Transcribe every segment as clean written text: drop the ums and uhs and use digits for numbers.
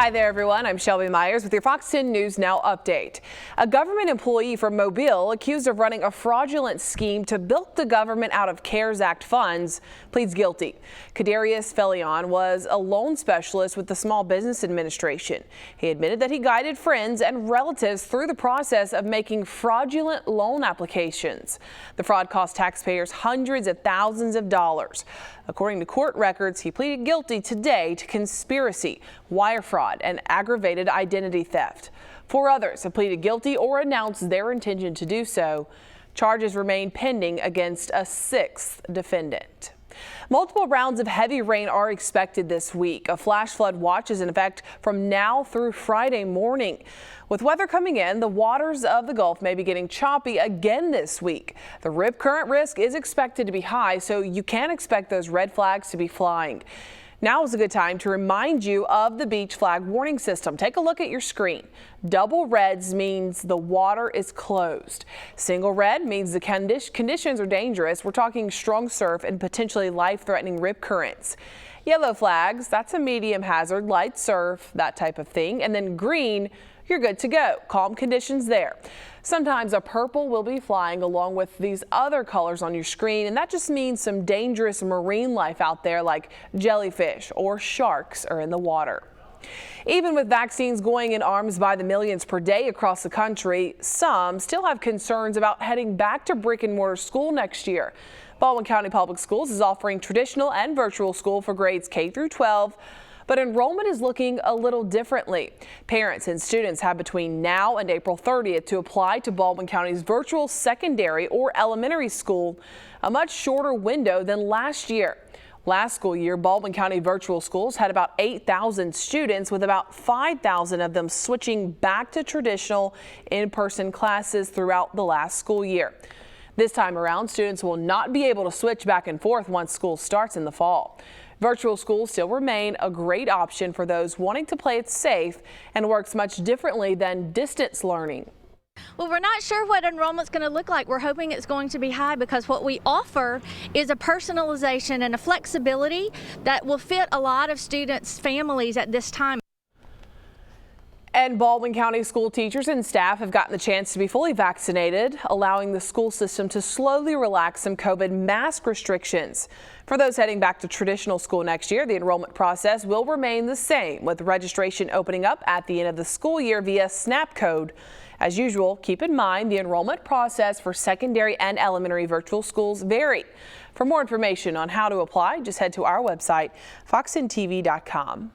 Hi there, everyone. I'm Shelby Myers with your Fox 10 News Now update. A government employee from Mobile accused of running a fraudulent scheme to bilk the government out of CARES Act funds pleads guilty. Kadarius Felion was a loan specialist with the Small Business Administration. He admitted that he guided friends and relatives through the process of making fraudulent loan applications. The fraud cost taxpayers hundreds of thousands of dollars. According to court records, he pleaded guilty today to conspiracy, wire fraud, and aggravated identity theft. 4 others have pleaded guilty or announced their intention to do so. Charges remain pending against a 6th defendant. Multiple rounds of heavy rain are expected this week. A flash flood watch is in effect from now through Friday morning. With weather coming in, the waters of the Gulf may be getting choppy again this week. The rip current risk is expected to be high, so you can expect those red flags to be flying. Now is a good time to remind you of the beach flag warning system. Take a look at your screen. Double reds means the water is closed. Single red means the conditions are dangerous. We're talking strong surf and potentially life-threatening rip currents. Yellow flags, that's a medium hazard, light surf, that type of thing. And then green, you're good to go. Calm conditions there. Sometimes a purple will be flying along with these other colors on your screen, and that just means some dangerous marine life out there like jellyfish or sharks are in the water. Even with vaccines going in arms by the millions per day across the country, some still have concerns about heading back to brick and mortar school next year. Baldwin County Public Schools is offering traditional and virtual school for grades K through 12. But enrollment is looking a little differently. Parents and students have between now and April 30th to apply to Baldwin County's virtual secondary or elementary school, a much shorter window than last year. Last school year, Baldwin County virtual schools had about 8,000 students, with about 5,000 of them switching back to traditional in-person classes throughout the last school year. This time around, students will not be able to switch back and forth once school starts in the fall. Virtual schools still remain a great option for those wanting to play it safe and works much differently than distance learning. Well, we're not sure what enrollment's going to look like. We're hoping it's going to be high because what we offer is a personalization and a flexibility that will fit a lot of students' families at this time. And Baldwin County school teachers and staff have gotten the chance to be fully vaccinated, allowing the school system to slowly relax some COVID mask restrictions. For those heading back to traditional school next year, the enrollment process will remain the same, with registration opening up at the end of the school year via SNAP code. As usual, keep in mind the enrollment process for secondary and elementary virtual schools vary. For more information on how to apply, just head to our website, fox10tv.com.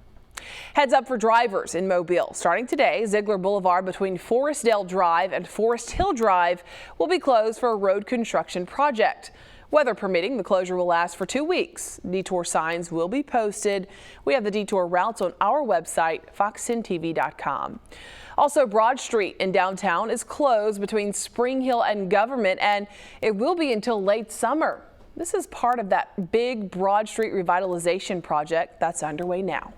Heads up for drivers in Mobile. Starting today, Ziegler Boulevard between Forestdale Drive and Forest Hill Drive will be closed for a road construction project. Weather permitting, the closure will last for 2 weeks. Detour signs will be posted. We have the detour routes on our website, fox10tv.com. Also, Broad Street in downtown is closed between Spring Hill and Government, and it will be until late summer. This is part of that big Broad Street revitalization project that's underway now.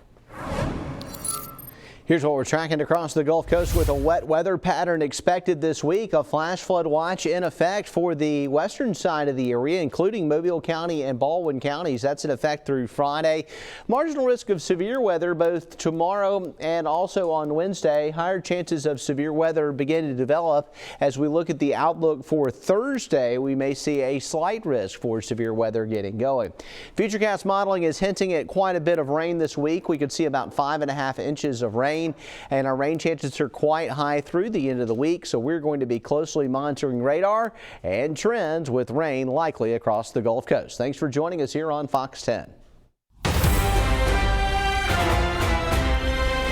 Here's what we're tracking across the Gulf Coast with a wet weather pattern expected this week. A flash flood watch in effect for the western side of the area, including Mobile County and Baldwin counties. That's in effect through Friday. Marginal risk of severe weather both tomorrow and also on Wednesday. Higher chances of severe weather begin to develop. As we look at the outlook for Thursday, we may see a slight risk for severe weather getting going. Futurecast modeling is hinting at quite a bit of rain this week. We could see about 5.5 inches of rain. And our rain chances are quite high through the end of the week, so we're going to be closely monitoring radar and trends with rain likely across the Gulf Coast. Thanks for joining us here on Fox 10.